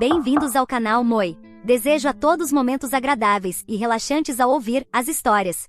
Bem-vindos ao canal Moi. Desejo a todos momentos agradáveis e relaxantes ao ouvir as histórias.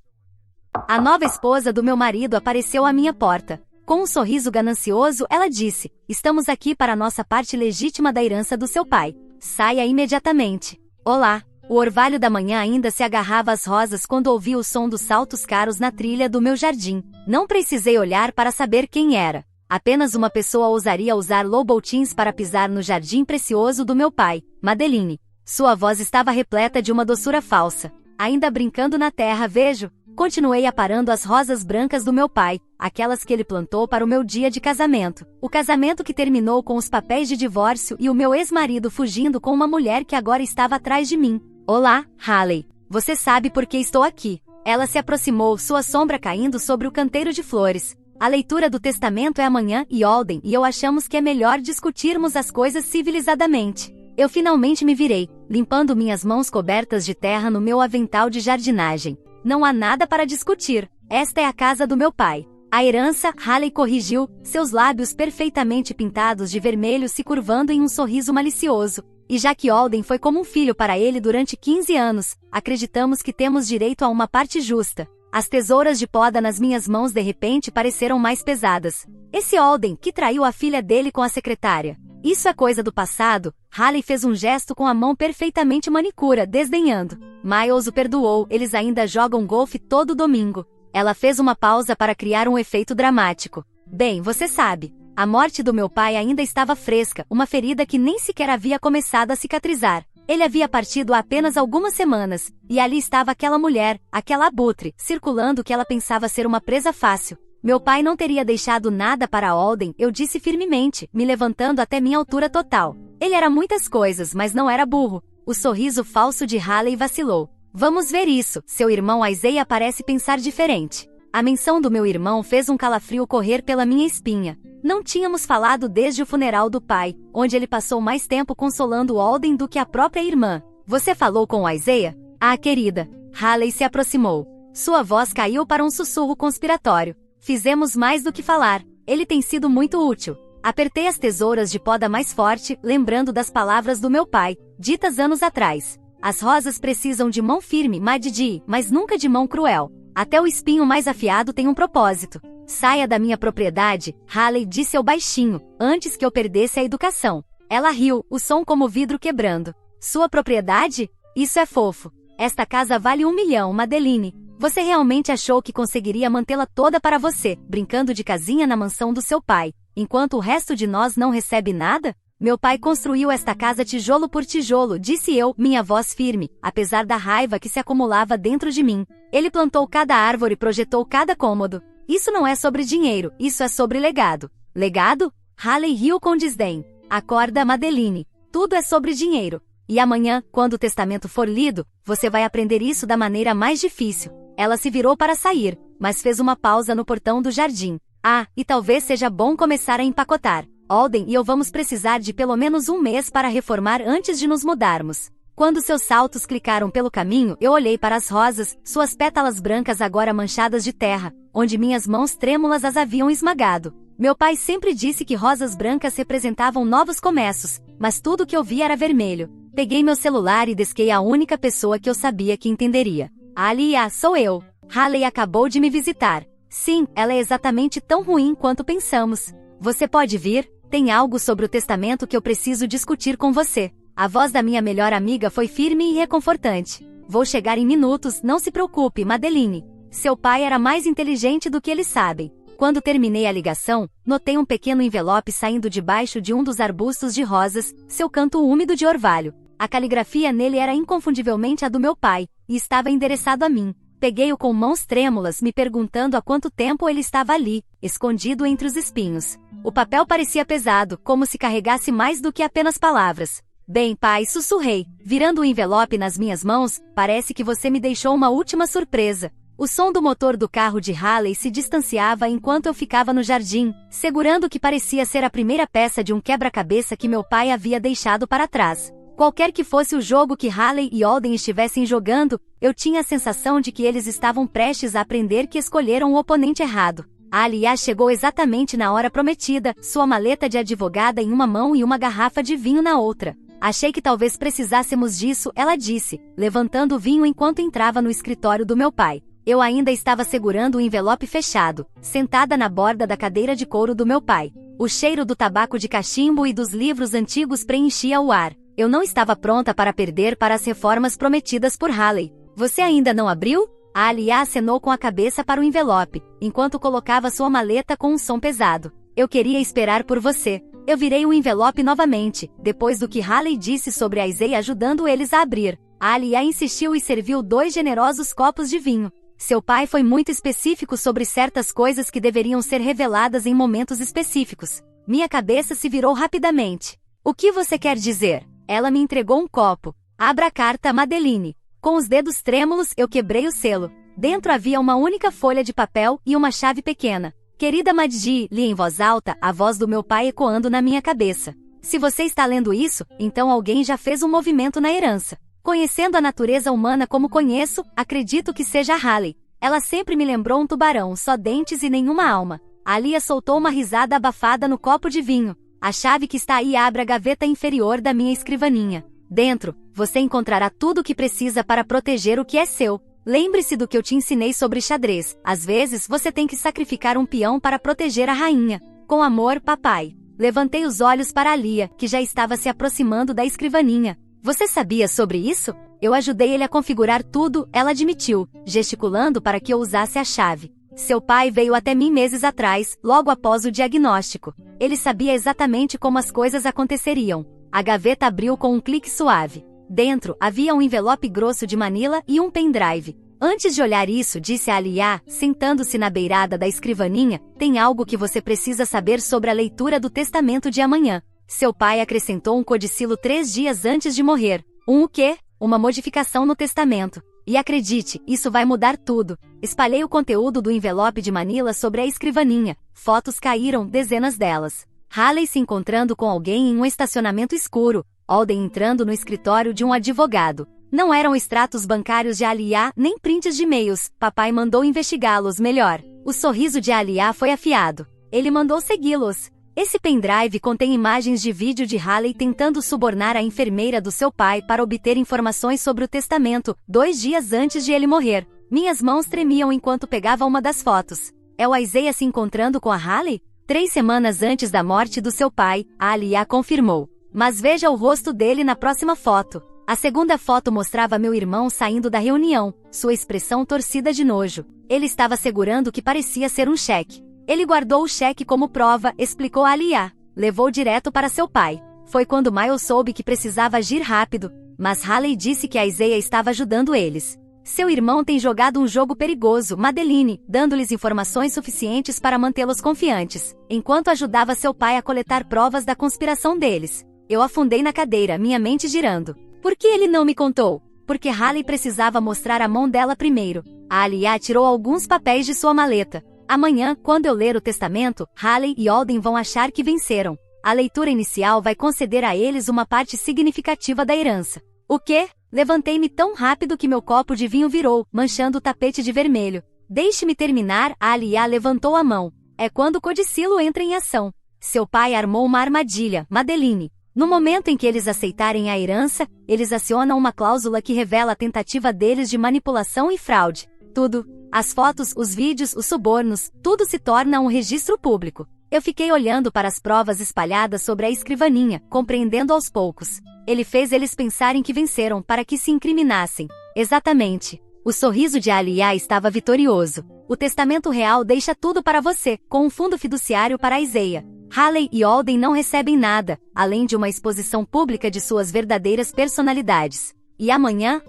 A nova esposa do meu marido apareceu à minha porta. Com um sorriso ganancioso, ela disse: "Estamos aqui para a nossa parte legítima da herança do seu pai. Saia imediatamente." Olá! O orvalho da manhã ainda se agarrava às rosas quando ouvi o som dos saltos caros na trilha do meu jardim. Não precisei olhar para saber quem era. Apenas uma pessoa ousaria usar Louboutins para pisar no jardim precioso do meu pai, Madeline. Sua voz estava repleta de uma doçura falsa. Ainda brincando na terra, vejo. Continuei aparando as rosas brancas do meu pai, aquelas que ele plantou para o meu dia de casamento. O casamento que terminou com os papéis de divórcio e o meu ex-marido fugindo com uma mulher que agora estava atrás de mim. "Olá, Haley. Você sabe por que estou aqui." Ela se aproximou, sua sombra caindo sobre o canteiro de flores. "A leitura do testamento é amanhã e Alden e eu achamos que é melhor discutirmos as coisas civilizadamente." Eu finalmente me virei, limpando minhas mãos cobertas de terra no meu avental de jardinagem. "Não há nada para discutir. Esta é a casa do meu pai. A herança", Haley corrigiu, seus lábios perfeitamente pintados de vermelho se curvando em um sorriso malicioso. "E já que Alden foi como um filho para ele durante 15 anos, acreditamos que temos direito a uma parte justa." As tesouras de poda nas minhas mãos de repente pareceram mais pesadas. "Esse Alden, que traiu a filha dele com a secretária. Isso é coisa do passado." Haley fez um gesto com a mão perfeitamente manicura, desdenhando. "Miles o perdoou, eles ainda jogam golfe todo domingo." Ela fez uma pausa para criar um efeito dramático. "Bem, você sabe. A morte do meu pai ainda estava fresca, uma ferida que nem sequer havia começado a cicatrizar. Ele havia partido há apenas algumas semanas, e ali estava aquela mulher, aquela abutre, circulando que ela pensava ser uma presa fácil. Meu pai não teria deixado nada para Alden, eu disse firmemente, me levantando até minha altura total. Ele era muitas coisas, mas não era burro." O sorriso falso de Haley vacilou. "Vamos ver isso, seu irmão Isaiah parece pensar diferente." A menção do meu irmão fez um calafrio correr pela minha espinha. Não tínhamos falado desde o funeral do pai, onde ele passou mais tempo consolando Alden do que a própria irmã. "Você falou com o Isaiah?" "Ah, querida." Haley se aproximou. Sua voz caiu para um sussurro conspiratório. "Fizemos mais do que falar. Ele tem sido muito útil." Apertei as tesouras de poda mais forte, lembrando das palavras do meu pai, ditas anos atrás. "As rosas precisam de mão firme, Madidi, mas nunca de mão cruel. Até o espinho mais afiado tem um propósito." "Saia da minha propriedade", Haley disse eu baixinho, antes que eu perdesse a educação. Ela riu, o som como vidro quebrando. "Sua propriedade? Isso é fofo. Esta casa vale 1 milhão, Madeline. Você realmente achou que conseguiria mantê-la toda para você, brincando de casinha na mansão do seu pai, enquanto o resto de nós não recebe nada? Meu pai construiu esta casa tijolo por tijolo", disse eu, minha voz firme, apesar da raiva que se acumulava dentro de mim. "Ele plantou cada árvore e projetou cada cômodo. Isso não é sobre dinheiro, isso é sobre legado." "Legado?" Haley riu com desdém. "Acorda, Madeline. Tudo é sobre dinheiro. E amanhã, quando o testamento for lido, você vai aprender isso da maneira mais difícil." Ela se virou para sair, mas fez uma pausa no portão do jardim. "Ah, e talvez seja bom começar a empacotar. Alden e eu vamos precisar de pelo menos 1 mês para reformar antes de nos mudarmos." Quando seus saltos clicaram pelo caminho, eu olhei para as rosas, suas pétalas brancas agora manchadas de terra, onde minhas mãos trêmulas as haviam esmagado. Meu pai sempre disse que rosas brancas representavam novos começos, mas tudo que eu vi era vermelho. Peguei meu celular e desquei a única pessoa que eu sabia que entenderia. "Alia, sou eu. Haley acabou de me visitar." "Sim, ela é exatamente tão ruim quanto pensamos. Você pode vir? Tem algo sobre o testamento que eu preciso discutir com você." A voz da minha melhor amiga foi firme e reconfortante. "Vou chegar em minutos, não se preocupe, Madeline. Seu pai era mais inteligente do que eles sabem." Quando terminei a ligação, notei um pequeno envelope saindo debaixo de um dos arbustos de rosas, seu canto úmido de orvalho. A caligrafia nele era inconfundivelmente a do meu pai, e estava endereçado a mim. Peguei-o com mãos trêmulas, me perguntando há quanto tempo ele estava ali, escondido entre os espinhos. O papel parecia pesado, como se carregasse mais do que apenas palavras. "Bem, pai", sussurrei, virando o envelope nas minhas mãos, "parece que você me deixou uma última surpresa." O som do motor do carro de Haley se distanciava enquanto eu ficava no jardim, segurando o que parecia ser a primeira peça de um quebra-cabeça que meu pai havia deixado para trás. Qualquer que fosse o jogo que Haley e Alden estivessem jogando, eu tinha a sensação de que eles estavam prestes a aprender que escolheram o oponente errado. Alia chegou exatamente na hora prometida, sua maleta de advogada em uma mão e uma garrafa de vinho na outra. Achei que talvez precisássemos disso, ela disse, levantando o vinho enquanto entrava no escritório do meu pai. Eu ainda estava segurando o envelope fechado, sentada na borda da cadeira de couro do meu pai. O cheiro do tabaco de cachimbo e dos livros antigos preenchia o ar. Eu não estava pronta para perder para as reformas prometidas por Haley. Você ainda não abriu? A Alia acenou com a cabeça para o envelope, enquanto colocava sua maleta com um som pesado. Eu queria esperar por você. Eu virei o envelope novamente, depois do que Haley disse sobre a Isaiah ajudando eles a abrir. A Alia insistiu e serviu 2 generosos copos de vinho. Seu pai foi muito específico sobre certas coisas que deveriam ser reveladas em momentos específicos. Minha cabeça se virou rapidamente. O que você quer dizer? Ela me entregou um copo. Abra a carta, Madeline. Com os dedos trêmulos, eu quebrei o selo. Dentro havia uma única folha de papel e uma chave pequena. Querida Madji, li em voz alta, a voz do meu pai ecoando na minha cabeça. Se você está lendo isso, então alguém já fez um movimento na herança. Conhecendo a natureza humana como conheço, acredito que seja a Haley. Ela sempre me lembrou um tubarão, só dentes e nenhuma alma. A Alia soltou uma risada abafada no copo de vinho. A chave que está aí abre a gaveta inferior da minha escrivaninha. Dentro, você encontrará tudo o que precisa para proteger o que é seu. Lembre-se do que eu te ensinei sobre xadrez. Às vezes, você tem que sacrificar um peão para proteger a rainha. Com amor, papai. Levantei os olhos para Alia, que já estava se aproximando da escrivaninha. Você sabia sobre isso? Eu ajudei ele a configurar tudo, ela admitiu, gesticulando para que eu usasse a chave. Seu pai veio até mim meses atrás, logo após o diagnóstico. Ele sabia exatamente como as coisas aconteceriam. A gaveta abriu com um clique suave. Dentro, havia um envelope grosso de Manila e um pendrive. Antes de olhar isso, disse a Alia, sentando-se na beirada da escrivaninha, tem algo que você precisa saber sobre a leitura do testamento de amanhã. Seu pai acrescentou um codicilo 3 dias antes de morrer. O quê? Uma modificação no testamento. E acredite, isso vai mudar tudo. Espalhei o conteúdo do envelope de Manila sobre a escrivaninha. Fotos caíram, dezenas delas. Haley se encontrando com alguém em um estacionamento escuro. Alden entrando no escritório de um advogado. Não eram extratos bancários de Alia, nem prints de e-mails. Papai mandou investigá-los melhor. O sorriso de Alia foi afiado. Ele mandou segui-los. Esse pendrive contém imagens de vídeo de Haley tentando subornar a enfermeira do seu pai para obter informações sobre o testamento, 2 dias antes de ele morrer. Minhas mãos tremiam enquanto pegava uma das fotos. É o Isaiah se encontrando com a Haley? 3 semanas antes da morte do seu pai, a Alia confirmou. Mas veja o rosto dele na próxima foto. A segunda foto mostrava meu irmão saindo da reunião, sua expressão torcida de nojo. Ele estava segurando o que parecia ser um cheque. Ele guardou o cheque como prova, explicou a Alia. Levou direto para seu pai. Foi quando Miles soube que precisava agir rápido, mas Haley disse que a Isaiah estava ajudando eles. Seu irmão tem jogado um jogo perigoso, Madeline, dando-lhes informações suficientes para mantê-los confiantes, enquanto ajudava seu pai a coletar provas da conspiração deles. Eu afundei na cadeira, minha mente girando. Por que ele não me contou? Porque Haley precisava mostrar a mão dela primeiro. A Alia tirou alguns papéis de sua maleta. Amanhã, quando eu ler o testamento, Haley e Alden vão achar que venceram. A leitura inicial vai conceder a eles uma parte significativa da herança. O quê? Levantei-me tão rápido que meu copo de vinho virou, manchando o tapete de vermelho. Deixe-me terminar, a Alia levantou a mão. É quando o codicilo entra em ação. Seu pai armou uma armadilha, Madeline. No momento em que eles aceitarem a herança, eles acionam uma cláusula que revela a tentativa deles de manipulação e fraude. Tudo, as fotos, os vídeos, os subornos, tudo se torna um registro público. Eu fiquei olhando para as provas espalhadas sobre a escrivaninha, compreendendo aos poucos. Ele fez eles pensarem que venceram para que se incriminassem. Exatamente. O sorriso de Alia estava vitorioso. O testamento real deixa tudo para você, com um fundo fiduciário para a Isaiah. Haley e Alden não recebem nada, além de uma exposição pública de suas verdadeiras personalidades. E amanhã,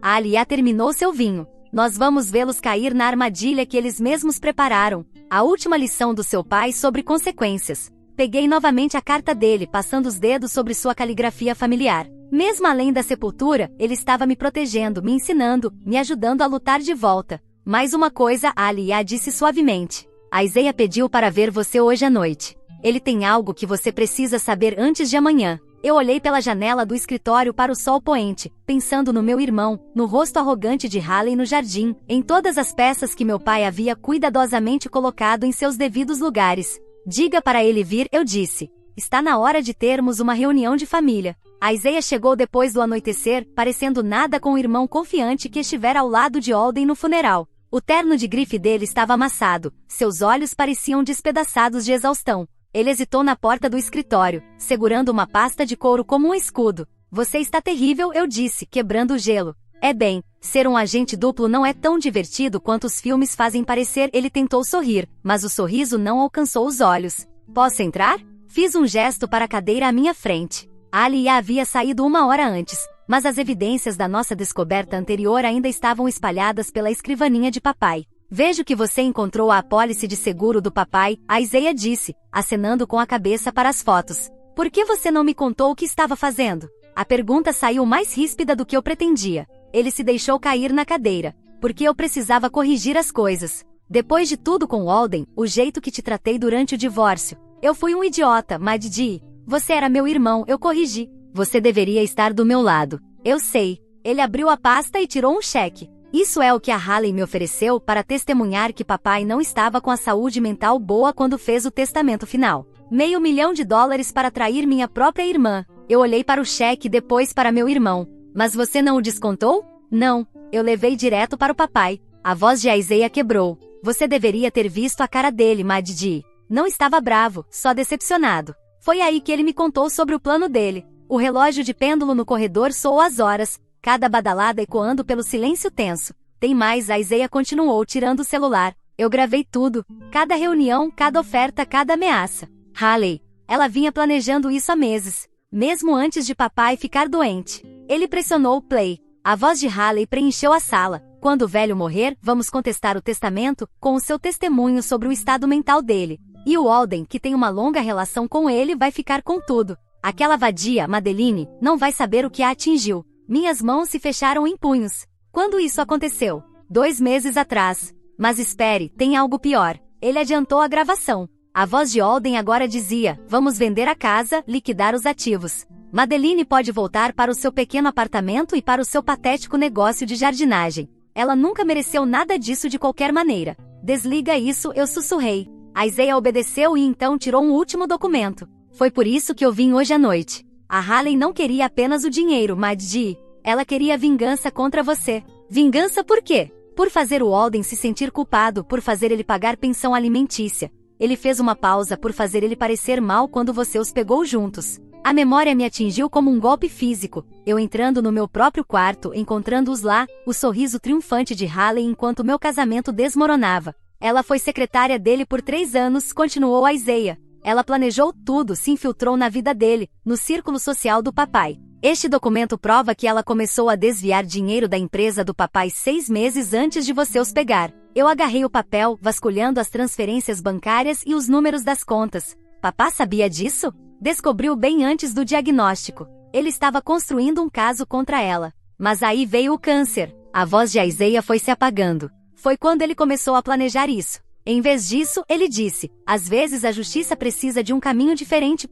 a Alia terminou seu vinho. Nós vamos vê-los cair na armadilha que eles mesmos prepararam. A última lição do seu pai sobre consequências. Peguei novamente a carta dele, passando os dedos sobre sua caligrafia familiar. Mesmo além da sepultura, ele estava me protegendo, me ensinando, me ajudando a lutar de volta. Mais uma coisa, a Alia disse suavemente. A Isaiah pediu para ver você hoje à noite. Ele tem algo que você precisa saber antes de amanhã. Eu olhei pela janela do escritório para o sol poente, pensando no meu irmão, no rosto arrogante de Haley no jardim, em todas as peças que meu pai havia cuidadosamente colocado em seus devidos lugares. Diga para ele vir, eu disse. Está na hora de termos uma reunião de família. A Isaiah chegou depois do anoitecer, parecendo nada com o irmão confiante que estivera ao lado de Alden no funeral. O terno de grife dele estava amassado, seus olhos pareciam despedaçados de exaustão. Ele hesitou na porta do escritório, segurando uma pasta de couro como um escudo. Você está terrível, eu disse, quebrando o gelo. É bem, ser um agente duplo não é tão divertido quanto os filmes fazem parecer. Ele tentou sorrir, mas o sorriso não alcançou os olhos. Posso entrar? Fiz um gesto para a cadeira à minha frente. Ali havia saído 1 hora antes, mas as evidências da nossa descoberta anterior ainda estavam espalhadas pela escrivaninha de papai. Vejo que você encontrou a apólice de seguro do papai, a Isaiah disse, acenando com a cabeça para as fotos. Por que você não me contou o que estava fazendo? A pergunta saiu mais ríspida do que eu pretendia. Ele se deixou cair na cadeira. Porque eu precisava corrigir as coisas. Depois de tudo com Alden, o jeito que te tratei durante o divórcio. Eu fui um idiota, Maddie. Você era meu irmão, eu corrigi. Você deveria estar do meu lado. Eu sei. Ele abriu a pasta e tirou um cheque. Isso é o que a Haley me ofereceu para testemunhar que papai não estava com a saúde mental boa quando fez o testamento final. $500 mil para trair minha própria irmã. Eu olhei para o cheque e depois para meu irmão. Mas você não o descontou? Não. Eu levei direto para o papai. A voz de Isaiah quebrou. Você deveria ter visto a cara dele, Maddie. Não estava bravo, só decepcionado. Foi aí que ele me contou sobre o plano dele. O relógio de pêndulo no corredor soou as horas, cada badalada ecoando pelo silêncio tenso. Tem mais, a Isaiah continuou tirando o celular. Eu gravei tudo. Cada reunião, cada oferta, cada ameaça. Haley. Ela vinha planejando isso há meses. Mesmo antes de papai ficar doente. Ele pressionou o play. A voz de Haley preencheu a sala. Quando o velho morrer, vamos contestar o testamento, com o seu testemunho sobre o estado mental dele. E o Alden, que tem uma longa relação com ele, vai ficar com tudo. Aquela vadia, Madeline, não vai saber o que a atingiu. Minhas mãos se fecharam em punhos. Quando isso aconteceu? 2 meses atrás. Mas espere, tem algo pior. Ele adiantou a gravação. A voz de Alden agora dizia, vamos vender a casa, liquidar os ativos. Madeline pode voltar para o seu pequeno apartamento e para o seu patético negócio de jardinagem. Ela nunca mereceu nada disso de qualquer maneira. Desliga isso, eu sussurrei. A Isaiah obedeceu e então tirou um último documento. Foi por isso que eu vim hoje à noite. A Haley não queria apenas o dinheiro, Maddie. Ela queria vingança contra você. Vingança por quê? Por fazer o Alden se sentir culpado, por fazer ele pagar pensão alimentícia. Ele fez uma pausa por fazer ele parecer mal quando você os pegou juntos. A memória me atingiu como um golpe físico. Eu entrando no meu próprio quarto, encontrando-os lá, o sorriso triunfante de Haley enquanto meu casamento desmoronava. Ela foi secretária dele por 3 anos, continuou a Isaiah. Ela planejou tudo, se infiltrou na vida dele, no círculo social do papai. Este documento prova que ela começou a desviar dinheiro da empresa do papai 6 meses antes de você os pegar. Eu agarrei o papel, vasculhando as transferências bancárias e os números das contas. Papá sabia disso? Descobriu bem antes do diagnóstico. Ele estava construindo um caso contra ela. Mas aí veio o câncer. A voz de Isaiah foi se apagando. Foi quando ele começou a planejar isso. Em vez disso, ele disse, às vezes a justiça precisa de um caminho diferente.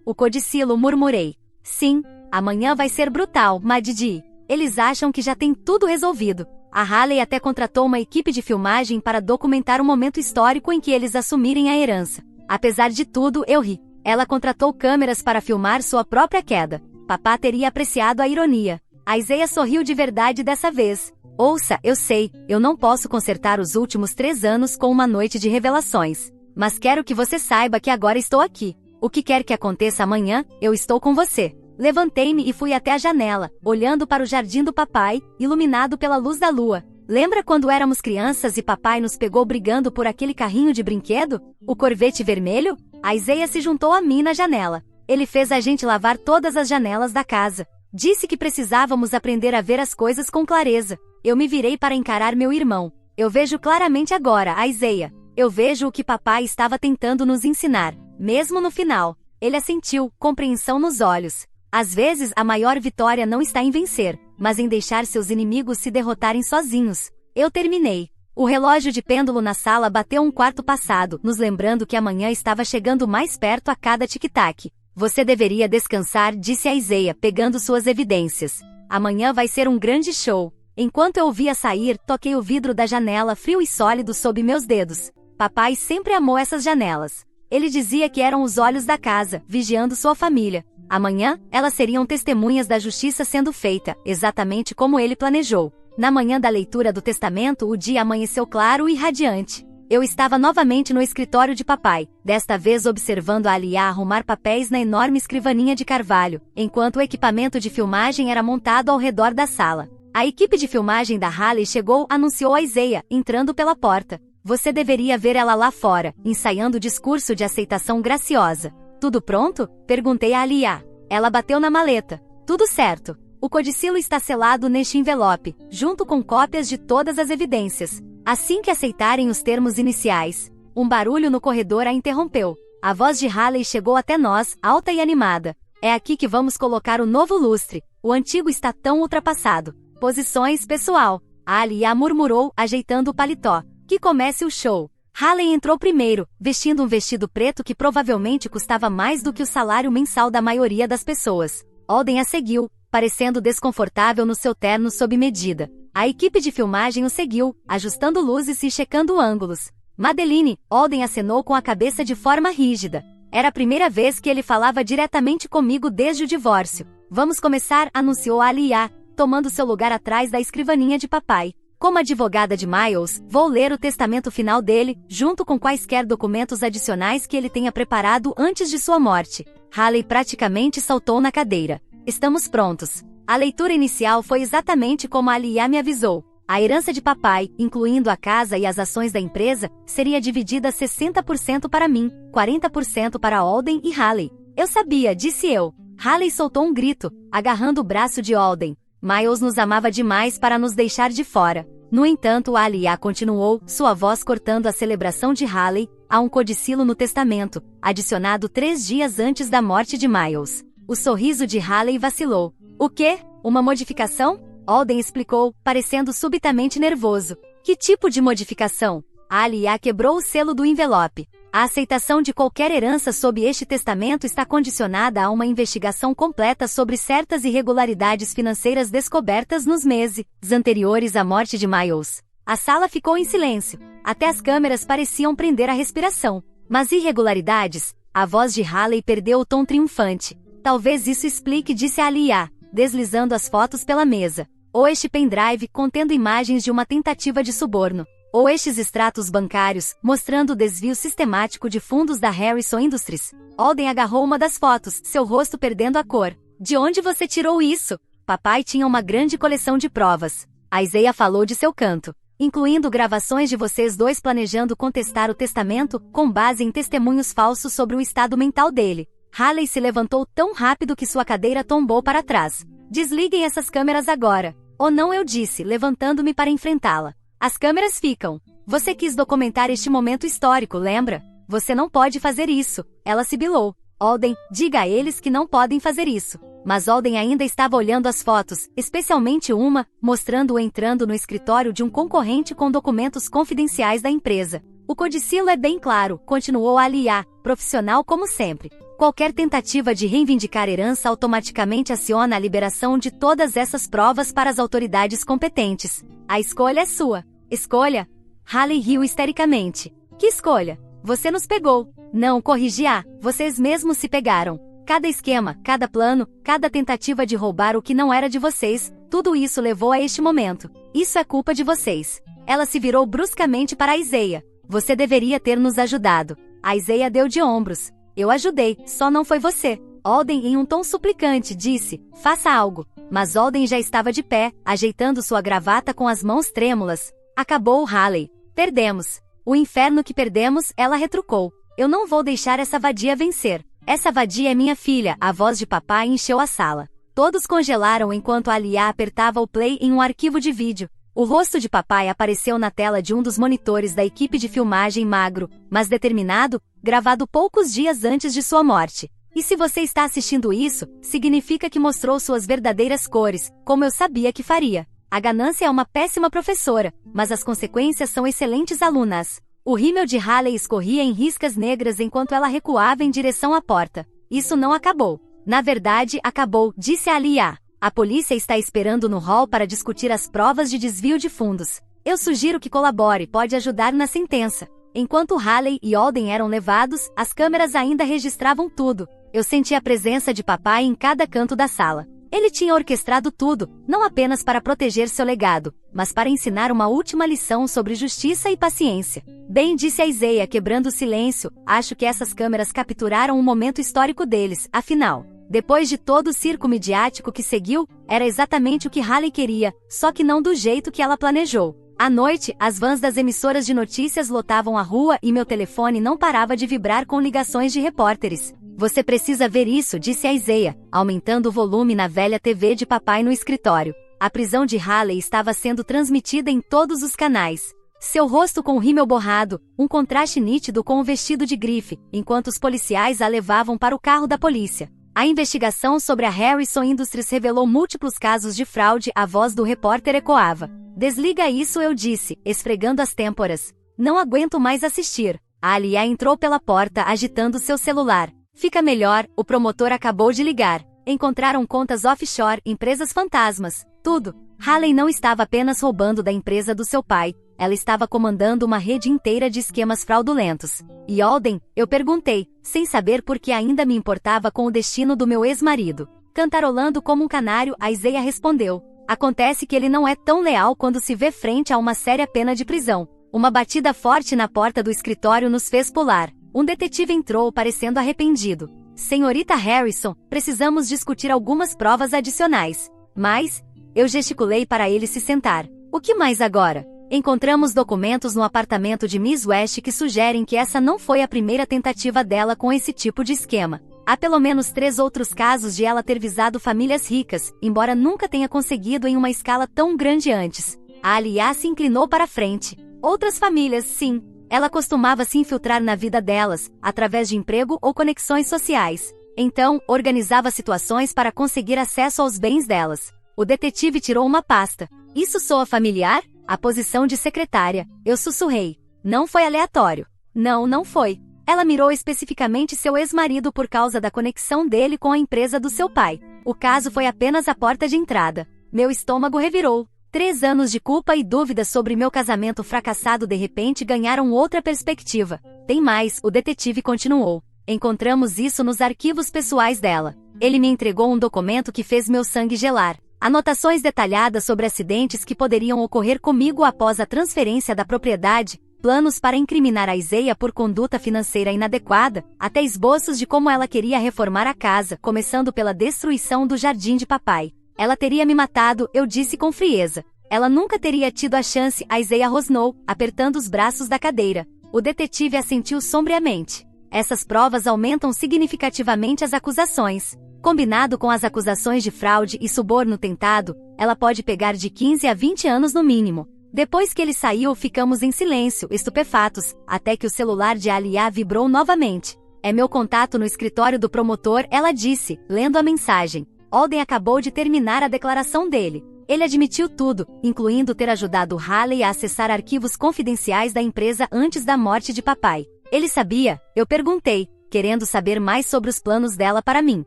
O codicilo, murmurei. Sim, amanhã vai ser brutal, Maddie. Eles acham que já tem tudo resolvido. A Haley até contratou uma equipe de filmagem para documentar o momento histórico em que eles assumirem a herança. Apesar de tudo, eu ri. Ela contratou câmeras para filmar sua própria queda. Papá teria apreciado a ironia. A Isaiah sorriu de verdade dessa vez. Ouça, eu sei, eu não posso consertar os últimos 3 anos com uma noite de revelações. Mas quero que você saiba que agora estou aqui. O que quer que aconteça amanhã, eu estou com você. Levantei-me e fui até a janela, olhando para o jardim do papai, iluminado pela luz da lua. Lembra quando éramos crianças e papai nos pegou brigando por aquele carrinho de brinquedo? O Corvette vermelho? A Isaiah se juntou a mim na janela. Ele fez a gente lavar todas as janelas da casa. Disse que precisávamos aprender a ver as coisas com clareza. Eu me virei para encarar meu irmão. Eu vejo claramente agora, a Isaiah. Eu vejo o que papai estava tentando nos ensinar. Mesmo no final. Ele assentiu, compreensão nos olhos. Às vezes, a maior vitória não está em vencer, mas em deixar seus inimigos se derrotarem sozinhos. Eu terminei. O relógio de pêndulo na sala bateu 1/4 passado, nos lembrando que amanhã estava chegando mais perto a cada tic-tac. Você deveria descansar, disse a Isaiah, pegando suas evidências. Amanhã vai ser um grande show. Enquanto eu o via sair, toquei o vidro da janela frio e sólido sob meus dedos. Papai sempre amou essas janelas. Ele dizia que eram os olhos da casa, vigiando sua família. Amanhã, elas seriam testemunhas da justiça sendo feita, exatamente como ele planejou. Na manhã da leitura do testamento, o dia amanheceu claro e radiante. Eu estava novamente no escritório de papai, desta vez observando a Alia arrumar papéis na enorme escrivaninha de carvalho, enquanto o equipamento de filmagem era montado ao redor da sala. A equipe de filmagem da Haley chegou, anunciou a Isaiah, entrando pela porta. Você deveria ver ela lá fora, ensaiando o discurso de aceitação graciosa. Tudo pronto? Perguntei a Alia. Ela bateu na maleta. Tudo certo. O codicilo está selado neste envelope, junto com cópias de todas as evidências. Assim que aceitarem os termos iniciais, um barulho no corredor a interrompeu. A voz de Haley chegou até nós, alta e animada. É aqui que vamos colocar o novo lustre. O antigo está tão ultrapassado. Posições, pessoal. A Alia murmurou, ajeitando o paletó. Que comece o show. Haley entrou primeiro, vestindo um vestido preto que provavelmente custava mais do que o salário mensal da maioria das pessoas. Alden a seguiu, parecendo desconfortável no seu terno sob medida. A equipe de filmagem o seguiu, ajustando luzes e checando ângulos. Madeline, Alden acenou com a cabeça de forma rígida. Era a primeira vez que ele falava diretamente comigo desde o divórcio. Vamos começar, anunciou a Alia, tomando seu lugar atrás da escrivaninha de papai. Como advogada de Miles, vou ler o testamento final dele, junto com quaisquer documentos adicionais que ele tenha preparado antes de sua morte. Haley praticamente saltou na cadeira. Estamos prontos. A leitura inicial foi exatamente como a Alia me avisou. A herança de papai, incluindo a casa e as ações da empresa, seria dividida 60% para mim, 40% para Alden e Haley. Eu sabia, disse eu. Haley soltou um grito, agarrando o braço de Alden. Miles nos amava demais para nos deixar de fora. No entanto, a Alia continuou, sua voz cortando a celebração de Haley. Há um codicilo no testamento, adicionado 3 dias antes da morte de Miles. O sorriso de Haley vacilou. O quê? Uma modificação? Alden explicou, parecendo subitamente nervoso. Que tipo de modificação? A Alia quebrou o selo do envelope. A aceitação de qualquer herança sob este testamento está condicionada a uma investigação completa sobre certas irregularidades financeiras descobertas nos meses anteriores à morte de Miles. A sala ficou em silêncio. Até as câmeras pareciam prender a respiração. Mas irregularidades? A voz de Haley perdeu o tom triunfante. Talvez isso explique, disse a Alia, deslizando as fotos pela mesa. Ou este pendrive contendo imagens de uma tentativa de suborno. Ou estes extratos bancários, mostrando o desvio sistemático de fundos da Harrison Industries. Alden agarrou uma das fotos, seu rosto perdendo a cor. De onde você tirou isso? Papai tinha uma grande coleção de provas. A Isaiah falou de seu canto. Incluindo gravações de vocês dois planejando contestar o testamento, com base em testemunhos falsos sobre o estado mental dele. Haley se levantou tão rápido que sua cadeira tombou para trás. Desliguem essas câmeras agora. Ou não, eu disse, levantando-me para enfrentá-la. As câmeras ficam. Você quis documentar este momento histórico, lembra? Você não pode fazer isso. Ela sibilou. Alden, diga a eles que não podem fazer isso. Mas Alden ainda estava olhando as fotos, especialmente uma, mostrando-o entrando no escritório de um concorrente com documentos confidenciais da empresa. O codicilo é bem claro, continuou a Alia, profissional como sempre. Qualquer tentativa de reivindicar herança automaticamente aciona a liberação de todas essas provas para as autoridades competentes. A escolha é sua. Escolha? Haley riu histericamente. Que escolha? Você nos pegou. Não, corrigi-a, vocês mesmos se pegaram. Cada esquema, cada plano, cada tentativa de roubar o que não era de vocês, tudo isso levou a este momento. Isso é culpa de vocês. Ela se virou bruscamente para a Isaiah. Você deveria ter nos ajudado. A Isaiah deu de ombros. Eu ajudei, só não foi você. Alden, em um tom suplicante, disse, faça algo. Mas Alden já estava de pé, ajeitando sua gravata com as mãos trêmulas. Acabou, Haley. Perdemos. O inferno que perdemos, ela retrucou. Eu não vou deixar essa vadia vencer. Essa vadia é minha filha, a voz de papai encheu a sala. Todos congelaram enquanto a Alia apertava o play em um arquivo de vídeo. O rosto de papai apareceu na tela de um dos monitores da equipe de filmagem magro, mas determinado, gravado poucos dias antes de sua morte. E se você está assistindo isso, significa que mostrou suas verdadeiras cores, como eu sabia que faria. A ganância é uma péssima professora, mas as consequências são excelentes alunas. O rímel de Haley escorria em riscas negras enquanto ela recuava em direção à porta. Isso não acabou. Na verdade, acabou, disse a Alia. A polícia está esperando no hall para discutir as provas de desvio de fundos. Eu sugiro que colabore, pode ajudar na sentença. Enquanto Haley e Alden eram levados, as câmeras ainda registravam tudo. Eu senti a presença de papai em cada canto da sala. Ele tinha orquestrado tudo, não apenas para proteger seu legado, mas para ensinar uma última lição sobre justiça e paciência. Bem, disse a Isaiah, quebrando o silêncio, acho que essas câmeras capturaram um momento histórico deles, afinal. Depois de todo o circo midiático que seguiu, era exatamente o que Haley queria, só que não do jeito que ela planejou. À noite, as vans das emissoras de notícias lotavam a rua e meu telefone não parava de vibrar com ligações de repórteres. Você precisa ver isso, disse a Isaiah, aumentando o volume na velha TV de papai no escritório. A prisão de Haley estava sendo transmitida em todos os canais. Seu rosto com o rímel borrado, um contraste nítido com o vestido de grife, enquanto os policiais a levavam para o carro da polícia. A investigação sobre a Harrison Industries revelou múltiplos casos de fraude, a voz do repórter ecoava. Desliga isso, eu disse, esfregando as têmporas. Não aguento mais assistir. A Alia entrou pela porta agitando seu celular. Fica melhor, o promotor acabou de ligar. Encontraram contas offshore, empresas fantasmas, tudo. Haley não estava apenas roubando da empresa do seu pai, ela estava comandando uma rede inteira de esquemas fraudulentos. E Alden? Eu perguntei, sem saber por que ainda me importava com o destino do meu ex-marido. Cantarolando como um canário, a Isaiah respondeu. Acontece que ele não é tão leal quando se vê frente a uma séria pena de prisão. Uma batida forte na porta do escritório nos fez pular. Um detetive entrou parecendo arrependido. Senhorita Harrison, precisamos discutir algumas provas adicionais. Mas, eu gesticulei para ele se sentar. O que mais agora? Encontramos documentos no apartamento de Miss West que sugerem que essa não foi a primeira tentativa dela com esse tipo de esquema. Há pelo menos 3 outros casos de ela ter visado famílias ricas, embora nunca tenha conseguido em uma escala tão grande antes. A Alia se inclinou para frente. Outras famílias, sim. Ela costumava se infiltrar na vida delas, através de emprego ou conexões sociais. Então, organizava situações para conseguir acesso aos bens delas. O detetive tirou uma pasta. Isso soa familiar? A posição de secretária. Eu sussurrei. Não foi aleatório. Não, não foi. Ela mirou especificamente seu ex-marido por causa da conexão dele com a empresa do seu pai. O caso foi apenas a porta de entrada. Meu estômago revirou. 3 anos de culpa e dúvidas sobre meu casamento fracassado de repente ganharam outra perspectiva. Tem mais, o detetive continuou. Encontramos isso nos arquivos pessoais dela. Ele me entregou um documento que fez meu sangue gelar. Anotações detalhadas sobre acidentes que poderiam ocorrer comigo após a transferência da propriedade, planos para incriminar a Isaiah por conduta financeira inadequada, até esboços de como ela queria reformar a casa, começando pela destruição do jardim de papai. Ela teria me matado, eu disse com frieza. Ela nunca teria tido a chance, a Isaiah rosnou, apertando os braços da cadeira. O detetive assentiu sombriamente. Essas provas aumentam significativamente as acusações. Combinado com as acusações de fraude e suborno tentado, ela pode pegar de 15 a 20 anos no mínimo. Depois que ele saiu, ficamos em silêncio, estupefatos, até que o celular de Alia vibrou novamente. É meu contato no escritório do promotor, ela disse, lendo a mensagem. Alden acabou de terminar a declaração dele. Ele admitiu tudo, incluindo ter ajudado Haley a acessar arquivos confidenciais da empresa antes da morte de papai. Ele sabia? Eu perguntei, querendo saber mais sobre os planos dela para mim.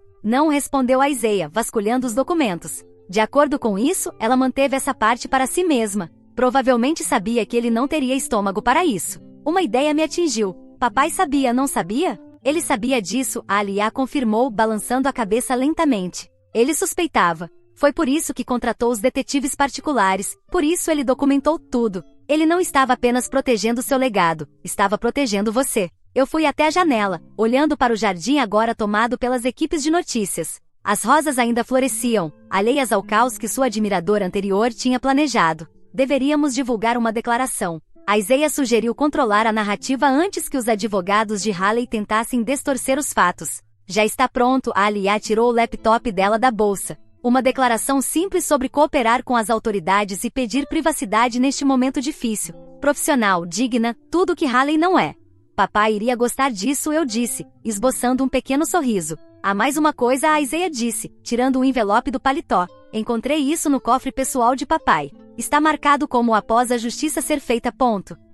Não, respondeu a Isaiah, vasculhando os documentos. De acordo com isso, ela manteve essa parte para si mesma. Provavelmente sabia que ele não teria estômago para isso. Uma ideia me atingiu. Papai sabia, não sabia? Ele sabia disso, a Alia confirmou, balançando a cabeça lentamente. Ele suspeitava. Foi por isso que contratou os detetives particulares, por isso ele documentou tudo. Ele não estava apenas protegendo seu legado, estava protegendo você. Eu fui até a janela, olhando para o jardim agora tomado pelas equipes de notícias. As rosas ainda floresciam, alheias ao caos que sua admiradora anterior tinha planejado. Deveríamos divulgar uma declaração. A Isaiah sugeriu controlar a narrativa antes que os advogados de Haley tentassem distorcer os fatos. Já está pronto, a Alia tirou o laptop dela da bolsa. Uma declaração simples sobre cooperar com as autoridades e pedir privacidade neste momento difícil. Profissional, digna, tudo que Haley não é. Papai iria gostar disso, eu disse, esboçando um pequeno sorriso. Há mais uma coisa, a Isaiah disse, tirando o envelope do paletó. Encontrei isso no cofre pessoal de papai. Está marcado como após a justiça ser feita.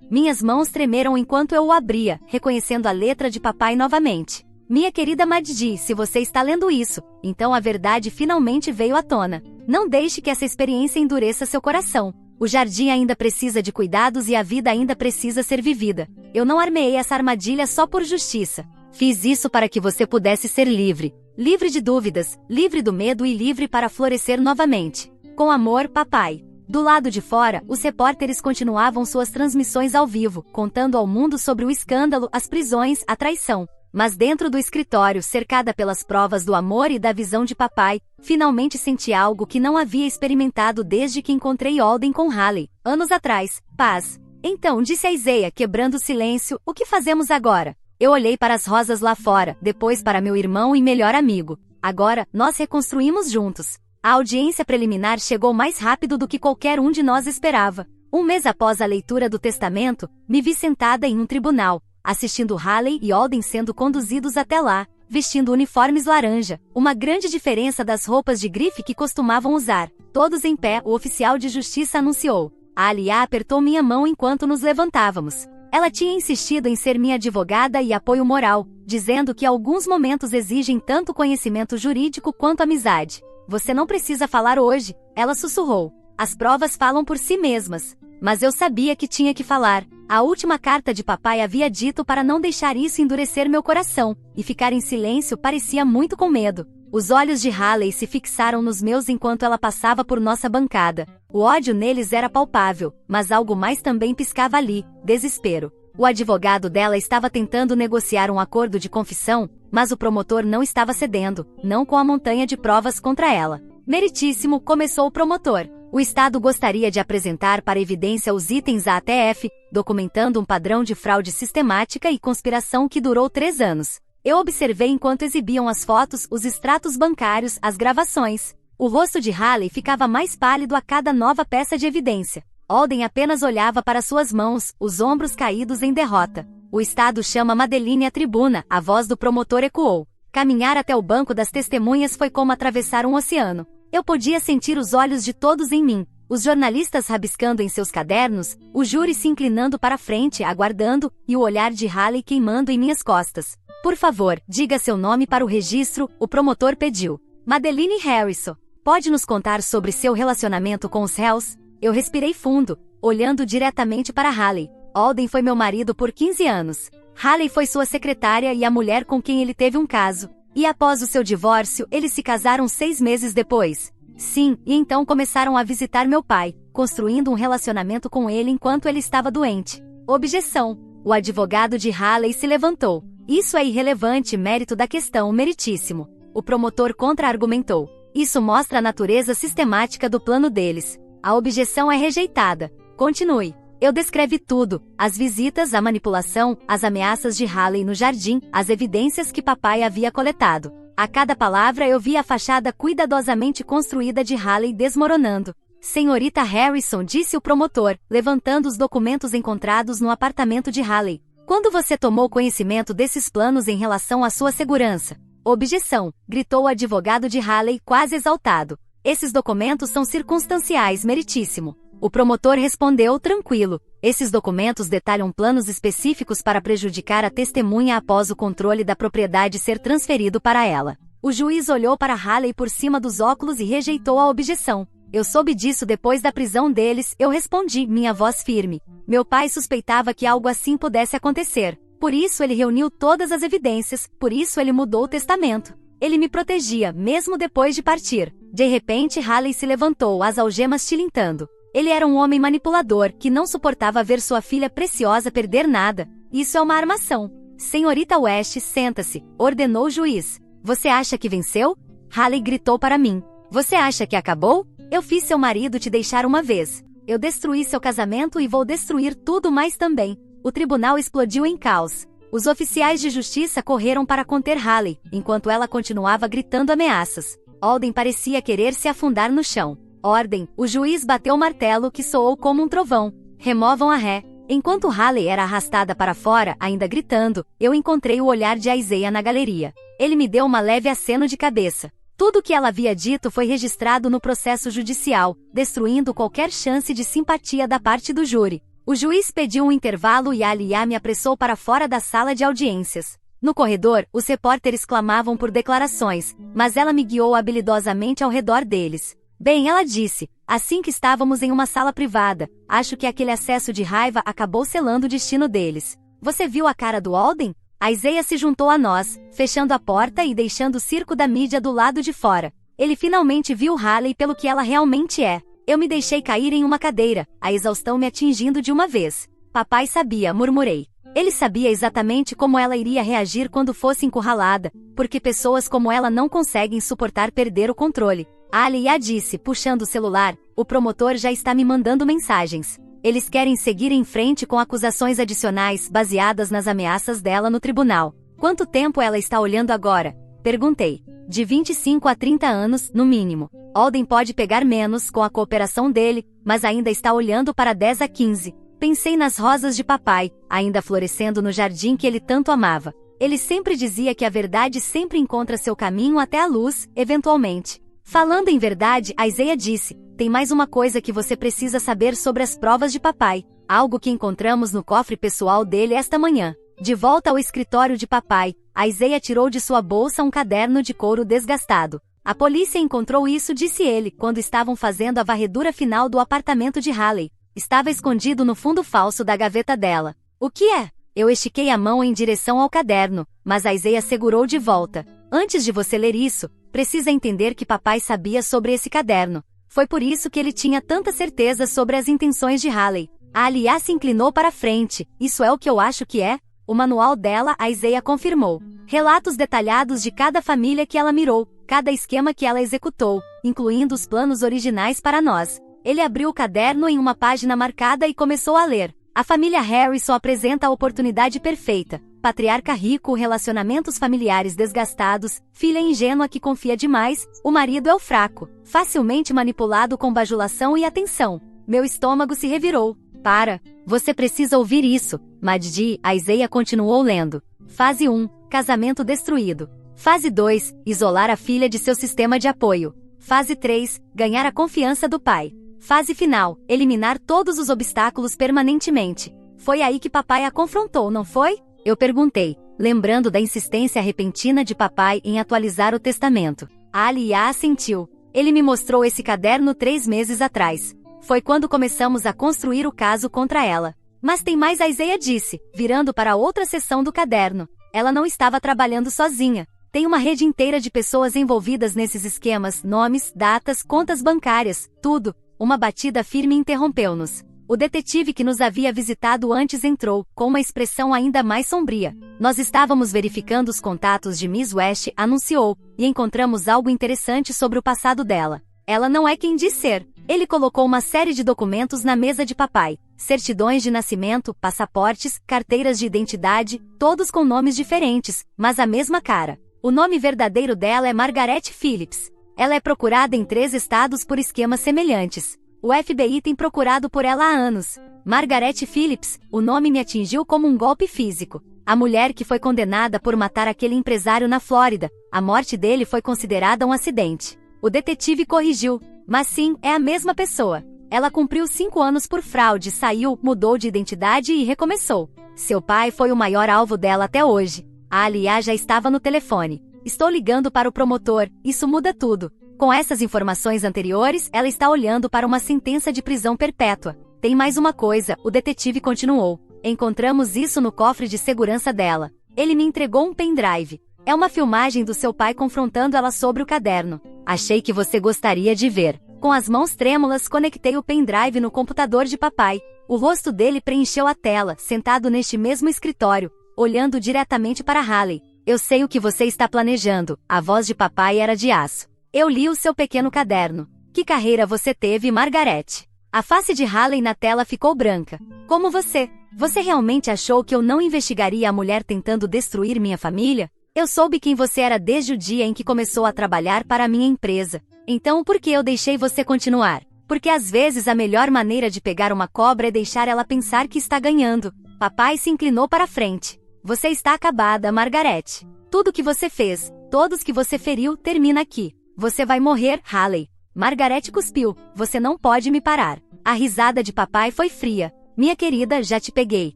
Minhas mãos tremeram enquanto eu o abria, reconhecendo a letra de papai novamente. Minha querida Maddi, se você está lendo isso, então a verdade finalmente veio à tona. Não deixe que essa experiência endureça seu coração. O jardim ainda precisa de cuidados e a vida ainda precisa ser vivida. Eu não armei essa armadilha só por justiça. Fiz isso para que você pudesse ser livre. Livre de dúvidas, livre do medo e livre para florescer novamente. Com amor, papai. Do lado de fora, os repórteres continuavam suas transmissões ao vivo, contando ao mundo sobre o escândalo, as prisões, a traição. Mas dentro do escritório, cercada pelas provas do amor e da visão de papai, finalmente senti algo que não havia experimentado desde que encontrei Alden com Haley, anos atrás. Paz. Então, disse a Isaiah, quebrando o silêncio, o que fazemos agora? Eu olhei para as rosas lá fora, depois para meu irmão e melhor amigo. Agora, nós reconstruímos juntos. A audiência preliminar chegou mais rápido do que qualquer um de nós esperava. Um mês após a leitura do testamento, me vi sentada em um tribunal, assistindo Haley e Alden sendo conduzidos até lá, vestindo uniformes laranja, uma grande diferença das roupas de grife que costumavam usar. Todos em pé, o oficial de justiça anunciou. A Alia apertou minha mão enquanto nos levantávamos. Ela tinha insistido em ser minha advogada e apoio moral, dizendo que alguns momentos exigem tanto conhecimento jurídico quanto amizade. Você não precisa falar hoje, ela sussurrou. As provas falam por si mesmas. Mas eu sabia que tinha que falar. A última carta de papai havia dito para não deixar isso endurecer meu coração, e ficar em silêncio parecia muito com medo. Os olhos de Haley se fixaram nos meus enquanto ela passava por nossa bancada. O ódio neles era palpável, mas algo mais também piscava ali, desespero. O advogado dela estava tentando negociar um acordo de confissão, mas o promotor não estava cedendo, não com a montanha de provas contra ela. Meritíssimo, começou o promotor. O Estado gostaria de apresentar para evidência os itens à ATF, documentando um padrão de fraude sistemática e conspiração que durou 3 anos. Eu observei enquanto exibiam as fotos, os extratos bancários, as gravações. O rosto de Haley ficava mais pálido a cada nova peça de evidência. Alden apenas olhava para suas mãos, os ombros caídos em derrota. O Estado chama Madeline à tribuna, a voz do promotor ecoou. Caminhar até o banco das testemunhas foi como atravessar um oceano. Eu podia sentir os olhos de todos em mim, os jornalistas rabiscando em seus cadernos, o júri se inclinando para frente, aguardando, e o olhar de Haley queimando em minhas costas. Por favor, diga seu nome para o registro, o promotor pediu. Madeline Harrison. Pode nos contar sobre seu relacionamento com os réus? Eu respirei fundo, olhando diretamente para Haley. Alden foi meu marido por 15 anos. Haley foi sua secretária e a mulher com quem ele teve um caso. E após o seu divórcio, eles se casaram 6 meses depois. Sim, e então começaram a visitar meu pai, construindo um relacionamento com ele enquanto ele estava doente. Objeção. O advogado de Haley se levantou. Isso é irrelevante, mérito da questão, meritíssimo. O promotor contra-argumentou. Isso mostra a natureza sistemática do plano deles. A objeção é rejeitada. Continue. Eu descrevi tudo, as visitas, a manipulação, as ameaças de Haley no jardim, as evidências que papai havia coletado. A cada palavra eu vi a fachada cuidadosamente construída de Haley desmoronando. Senhorita Harrison, disse o promotor, levantando os documentos encontrados no apartamento de Haley. Quando você tomou conhecimento desses planos em relação à sua segurança? Objeção, gritou o advogado de Haley quase exaltado. Esses documentos são circunstanciais, meritíssimo. O promotor respondeu tranquilo. Esses documentos detalham planos específicos para prejudicar a testemunha após o controle da propriedade ser transferido para ela. O juiz olhou para Haley por cima dos óculos e rejeitou a objeção. Eu soube disso depois da prisão deles, eu respondi, minha voz firme. Meu pai suspeitava que algo assim pudesse acontecer. Por isso ele reuniu todas as evidências, por isso ele mudou o testamento. Ele me protegia, mesmo depois de partir. De repente Haley se levantou, as algemas tilintando. Ele era um homem manipulador, que não suportava ver sua filha preciosa perder nada. Isso é uma armação. Senhorita West, senta-se, ordenou o juiz. Você acha que venceu? Haley gritou para mim. Você acha que acabou? Eu fiz seu marido te deixar uma vez. Eu destruí seu casamento e vou destruir tudo mais também. O tribunal explodiu em caos. Os oficiais de justiça correram para conter Haley, enquanto ela continuava gritando ameaças. Alden parecia querer se afundar no chão. Ordem, o juiz bateu o martelo que soou como um trovão. Removam a ré. Enquanto Haley era arrastada para fora, ainda gritando, eu encontrei o olhar de Isaiah na galeria. Ele me deu uma leve aceno de cabeça. Tudo o que ela havia dito foi registrado no processo judicial, destruindo qualquer chance de simpatia da parte do júri. O juiz pediu um intervalo e Alia me apressou para fora da sala de audiências. No corredor, os repórteres clamavam por declarações, mas ela me guiou habilidosamente ao redor deles. Bem, ela disse, assim que estávamos em uma sala privada, acho que aquele acesso de raiva acabou selando o destino deles. Você viu a cara do Alden? Isaiah se juntou a nós, fechando a porta e deixando o circo da mídia do lado de fora. Ele finalmente viu Haley pelo que ela realmente é. Eu me deixei cair em uma cadeira, a exaustão me atingindo de uma vez. Papai sabia, murmurei. Ele sabia exatamente como ela iria reagir quando fosse encurralada, porque pessoas como ela não conseguem suportar perder o controle. Alia disse, puxando o celular, o promotor já está me mandando mensagens. Eles querem seguir em frente com acusações adicionais baseadas nas ameaças dela no tribunal. Quanto tempo ela está olhando agora? Perguntei. De 25 a 30 anos, no mínimo. Alden pode pegar menos com a cooperação dele, mas ainda está olhando para 10 a 15. Pensei nas rosas de papai, ainda florescendo no jardim que ele tanto amava. Ele sempre dizia que a verdade sempre encontra seu caminho até a luz, eventualmente. Falando em verdade, Isaiah disse, tem mais uma coisa que você precisa saber sobre as provas de papai. Algo que encontramos no cofre pessoal dele esta manhã. De volta ao escritório de papai, Isaiah tirou de sua bolsa um caderno de couro desgastado. A polícia encontrou isso, disse ele, quando estavam fazendo a varredura final do apartamento de Haley. Estava escondido no fundo falso da gaveta dela. O que é? Eu estiquei a mão em direção ao caderno, mas Isaiah segurou de volta. Antes de você ler isso, precisa entender que papai sabia sobre esse caderno. Foi por isso que ele tinha tanta certeza sobre as intenções de Haley. A Alia se inclinou para frente. Isso é o que eu acho que é? O manual dela, Isaiah confirmou. Relatos detalhados de cada família que ela mirou, cada esquema que ela executou, incluindo os planos originais para nós. Ele abriu o caderno em uma página marcada e começou a ler. A família Harrison apresenta a oportunidade perfeita. Patriarca rico, relacionamentos familiares desgastados, filha ingênua que confia demais, o marido é o fraco, facilmente manipulado com bajulação e atenção. Meu estômago se revirou. Para. Você precisa ouvir isso. Maddi, Isaiah continuou lendo. Fase 1. Casamento destruído. Fase 2. Isolar a filha de seu sistema de apoio. Fase 3. Ganhar a confiança do pai. Fase final. Eliminar todos os obstáculos permanentemente. Foi aí que papai a confrontou, não foi? Eu perguntei, lembrando da insistência repentina de papai em atualizar o testamento. Alia assentiu. Ele me mostrou esse caderno 3 meses atrás. Foi quando começamos a construir o caso contra ela. Mas tem mais, Isaiah disse, virando para outra seção do caderno. Ela não estava trabalhando sozinha. Tem uma rede inteira de pessoas envolvidas nesses esquemas, nomes, datas, contas bancárias, tudo. Uma batida firme interrompeu-nos. O detetive que nos havia visitado antes entrou, com uma expressão ainda mais sombria. Nós estávamos verificando os contatos de Miss West, anunciou, e encontramos algo interessante sobre o passado dela. Ela não é quem diz ser. Ele colocou uma série de documentos na mesa de papai. Certidões de nascimento, passaportes, carteiras de identidade, todos com nomes diferentes, mas a mesma cara. O nome verdadeiro dela é Margaret Phillips. Ela é procurada em 3 estados por esquemas semelhantes. O FBI tem procurado por ela há anos. Margaret Phillips, o nome me atingiu como um golpe físico. A mulher que foi condenada por matar aquele empresário na Flórida, a morte dele foi considerada um acidente. O detetive corrigiu. Mas sim, é a mesma pessoa. Ela cumpriu 5 anos por fraude, saiu, mudou de identidade e recomeçou. Seu pai foi o maior alvo dela até hoje. A Alia já estava no telefone. Estou ligando para o promotor, isso muda tudo. Com essas informações anteriores, ela está olhando para uma sentença de prisão perpétua. Tem mais uma coisa, o detetive continuou. Encontramos isso no cofre de segurança dela. Ele me entregou um pendrive. É uma filmagem do seu pai confrontando ela sobre o caderno. Achei que você gostaria de ver. Com as mãos trêmulas, conectei o pendrive no computador de papai. O rosto dele preencheu a tela, sentado neste mesmo escritório, olhando diretamente para Haley. Eu sei o que você está planejando. A voz de papai era de aço. Eu li o seu pequeno caderno. Que carreira você teve, Margaret? A face de Haley na tela ficou branca. Como você? Você realmente achou que eu não investigaria a mulher tentando destruir minha família? Eu soube quem você era desde o dia em que começou a trabalhar para a minha empresa. Então por que eu deixei você continuar? Porque às vezes a melhor maneira de pegar uma cobra é deixar ela pensar que está ganhando. Papai se inclinou para frente. Você está acabada, Margaret. Tudo que você fez, todos que você feriu, termina aqui. Você vai morrer, Haley. Margaret cuspiu. Você não pode me parar. A risada de papai foi fria. Minha querida, já te peguei.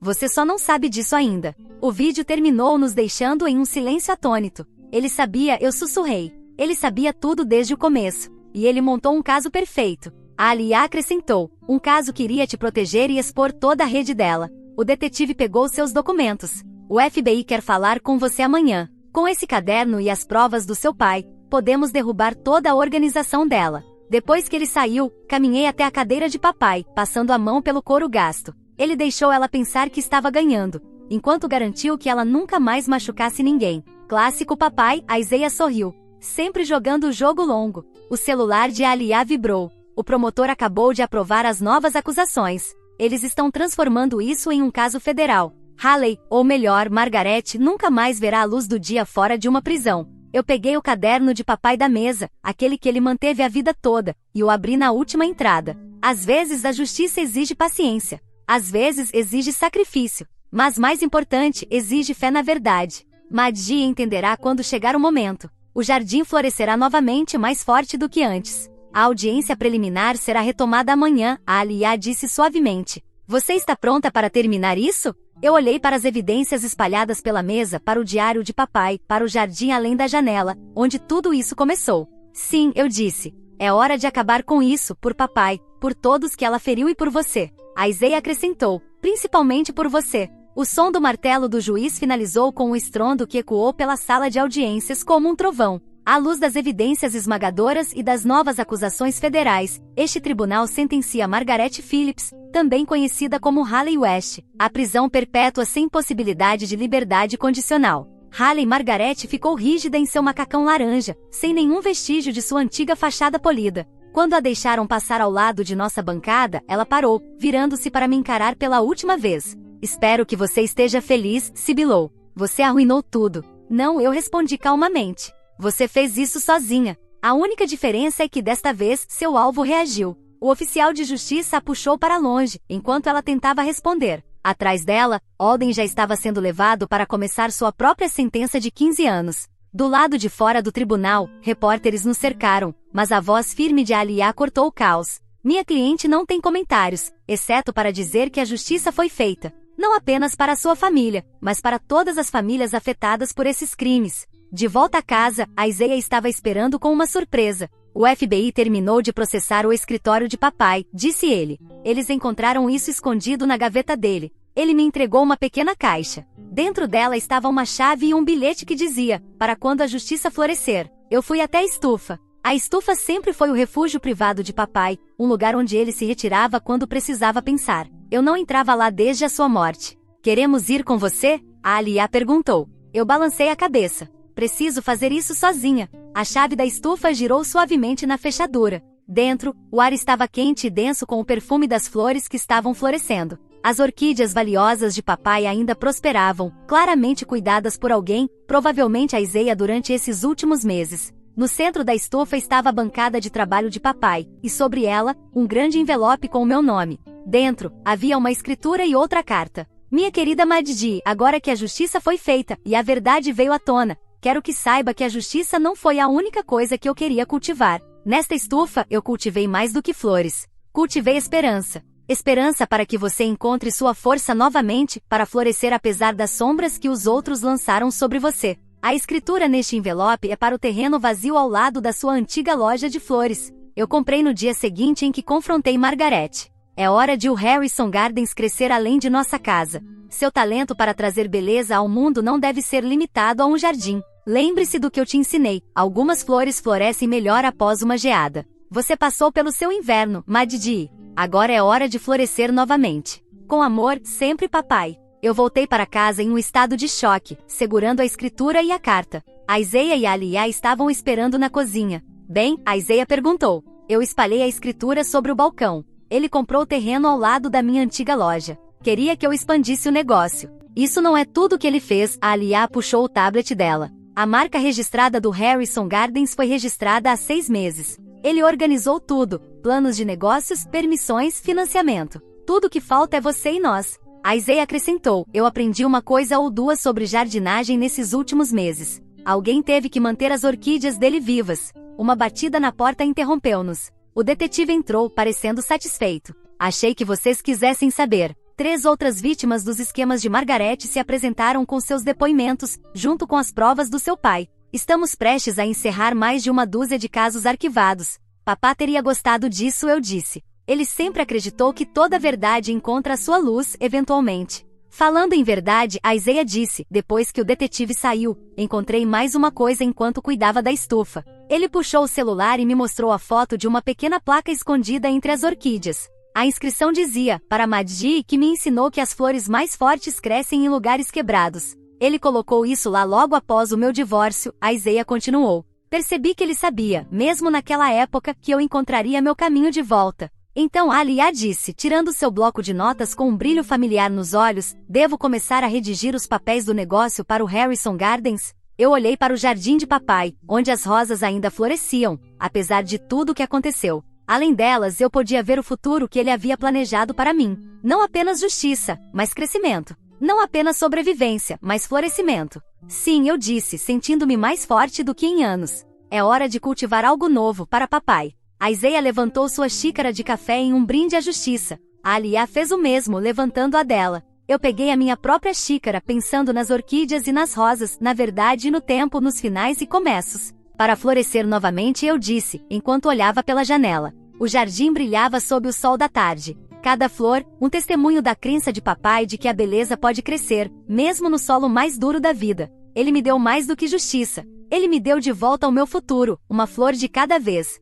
Você só não sabe disso ainda. O vídeo terminou nos deixando em um silêncio atônito. Ele sabia, eu sussurrei. Ele sabia tudo desde o começo. E ele montou um caso perfeito. A Alia acrescentou. Um caso que iria te proteger e expor toda a rede dela. O detetive pegou seus documentos. O FBI quer falar com você amanhã. Com esse caderno e as provas do seu pai, podemos derrubar toda a organização dela. Depois que ele saiu, caminhei até a cadeira de papai, passando a mão pelo couro gasto. Ele deixou ela pensar que estava ganhando, enquanto garantiu que ela nunca mais machucasse ninguém. Clássico papai, a Isaiah sorriu. Sempre jogando o jogo longo. O celular de Alia vibrou. O promotor acabou de aprovar as novas acusações. Eles estão transformando isso em um caso federal. Haley, ou melhor, Margaret, nunca mais verá a luz do dia fora de uma prisão. Eu peguei o caderno de papai da mesa, aquele que ele manteve a vida toda, e o abri na última entrada. Às vezes a justiça exige paciência. Às vezes exige sacrifício. Mas mais importante, exige fé na verdade. Madji entenderá quando chegar o momento. O jardim florescerá novamente mais forte do que antes. A audiência preliminar será retomada amanhã, a Alia disse suavemente. Você está pronta para terminar isso? Eu olhei para as evidências espalhadas pela mesa, para o diário de papai, para o jardim além da janela, onde tudo isso começou. Sim, eu disse. É hora de acabar com isso, por papai, por todos que ela feriu e por você. A Isaiah acrescentou, principalmente por você. O som do martelo do juiz finalizou com um estrondo que ecoou pela sala de audiências como um trovão. À luz das evidências esmagadoras e das novas acusações federais, este tribunal sentencia Margaret Phillips, também conhecida como Haley West, à prisão perpétua sem possibilidade de liberdade condicional. Haley Margaret ficou rígida em seu macacão laranja, sem nenhum vestígio de sua antiga fachada polida. Quando a deixaram passar ao lado de nossa bancada, ela parou, virando-se para me encarar pela última vez. Espero que você esteja feliz, sibilou. Você arruinou tudo. Não, eu respondi calmamente. Você fez isso sozinha. A única diferença é que desta vez, seu alvo reagiu. O oficial de justiça a puxou para longe, enquanto ela tentava responder. Atrás dela, Alden já estava sendo levado para começar sua própria sentença de 15 anos. Do lado de fora do tribunal, repórteres nos cercaram, mas a voz firme de Alia cortou o caos. Minha cliente não tem comentários, exceto para dizer que a justiça foi feita. Não apenas para sua família, mas para todas as famílias afetadas por esses crimes. De volta a casa, a Isaiah estava esperando com uma surpresa. O FBI terminou de processar o escritório de papai, disse ele. Eles encontraram isso escondido na gaveta dele. Ele me entregou uma pequena caixa. Dentro dela estava uma chave e um bilhete que dizia, para quando a justiça florescer. Eu fui até a estufa. A estufa sempre foi o refúgio privado de papai, um lugar onde ele se retirava quando precisava pensar. Eu não entrava lá desde a sua morte. Queremos ir com você? A Alia perguntou. Eu balancei a cabeça. Preciso fazer isso sozinha. A chave da estufa girou suavemente na fechadura. Dentro, o ar estava quente e denso com o perfume das flores que estavam florescendo. As orquídeas valiosas de papai ainda prosperavam, claramente cuidadas por alguém, provavelmente a Isaiah durante esses últimos meses. No centro da estufa estava a bancada de trabalho de papai, e sobre ela, um grande envelope com o meu nome. Dentro, havia uma escritura e outra carta. Minha querida Madji, agora que a justiça foi feita, e a verdade veio à tona, quero que saiba que a justiça não foi a única coisa que eu queria cultivar. Nesta estufa, eu cultivei mais do que flores. Cultivei esperança. Esperança para que você encontre sua força novamente, para florescer apesar das sombras que os outros lançaram sobre você. A escritura neste envelope é para o terreno vazio ao lado da sua antiga loja de flores. Eu comprei no dia seguinte em que confrontei Margaret. É hora de o Harrison Gardens crescer além de nossa casa. Seu talento para trazer beleza ao mundo não deve ser limitado a um jardim. Lembre-se do que eu te ensinei. Algumas flores florescem melhor após uma geada. Você passou pelo seu inverno, Madji. Agora é hora de florescer novamente. Com amor, sempre papai. Eu voltei para casa em um estado de choque, segurando a escritura e a carta. A Isaiah e a Alia estavam esperando na cozinha. Bem, a Isaiah perguntou. Eu espalhei a escritura sobre o balcão. Ele comprou o terreno ao lado da minha antiga loja. Queria que eu expandisse o negócio. Isso não é tudo que ele fez, a Alia puxou o tablet dela. A marca registrada do Harrison Gardens foi registrada há 6 meses. Ele organizou tudo, planos de negócios, permissões, financiamento. Tudo que falta é você e nós. A Isaiah acrescentou, eu aprendi uma coisa ou duas sobre jardinagem nesses últimos meses. Alguém teve que manter as orquídeas dele vivas. Uma batida na porta interrompeu-nos. O detetive entrou, parecendo satisfeito. Achei que vocês quisessem saber. 3 outras vítimas dos esquemas de Margaret se apresentaram com seus depoimentos, junto com as provas do seu pai. Estamos prestes a encerrar mais de uma dúzia de casos arquivados. Papá teria gostado disso, eu disse. Ele sempre acreditou que toda verdade encontra a sua luz, eventualmente. Falando em verdade, a Isaiah disse, depois que o detetive saiu, encontrei mais uma coisa enquanto cuidava da estufa. Ele puxou o celular e me mostrou a foto de uma pequena placa escondida entre as orquídeas. A inscrição dizia, para Madji, que me ensinou que as flores mais fortes crescem em lugares quebrados. Ele colocou isso lá logo após o meu divórcio, a Isaiah continuou. Percebi que ele sabia, mesmo naquela época, que eu encontraria meu caminho de volta. Então Alia disse, tirando seu bloco de notas com um brilho familiar nos olhos, devo começar a redigir os papéis do negócio para o Harrison Gardens? Eu olhei para o jardim de papai, onde as rosas ainda floresciam, apesar de tudo o que aconteceu. Além delas, eu podia ver o futuro que ele havia planejado para mim. Não apenas justiça, mas crescimento. Não apenas sobrevivência, mas florescimento. Sim, eu disse, sentindo-me mais forte do que em anos. É hora de cultivar algo novo para papai. A Isaiah levantou sua xícara de café em um brinde à justiça. A Alia fez o mesmo, levantando a dela. Eu peguei a minha própria xícara, pensando nas orquídeas e nas rosas, na verdade e no tempo, nos finais e começos. Para florescer novamente, eu disse, enquanto olhava pela janela. O jardim brilhava sob o sol da tarde. Cada flor, um testemunho da crença de papai de que a beleza pode crescer, mesmo no solo mais duro da vida. Ele me deu mais do que justiça. Ele me deu de volta o meu futuro, uma flor de cada vez.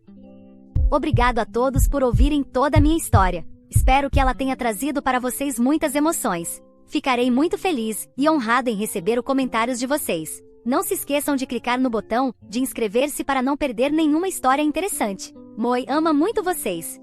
Obrigado a todos por ouvirem toda a minha história. Espero que ela tenha trazido para vocês muitas emoções. Ficarei muito feliz e honrada em receber os comentários de vocês. Não se esqueçam de clicar no botão de inscrever-se para não perder nenhuma história interessante. Moi ama muito vocês.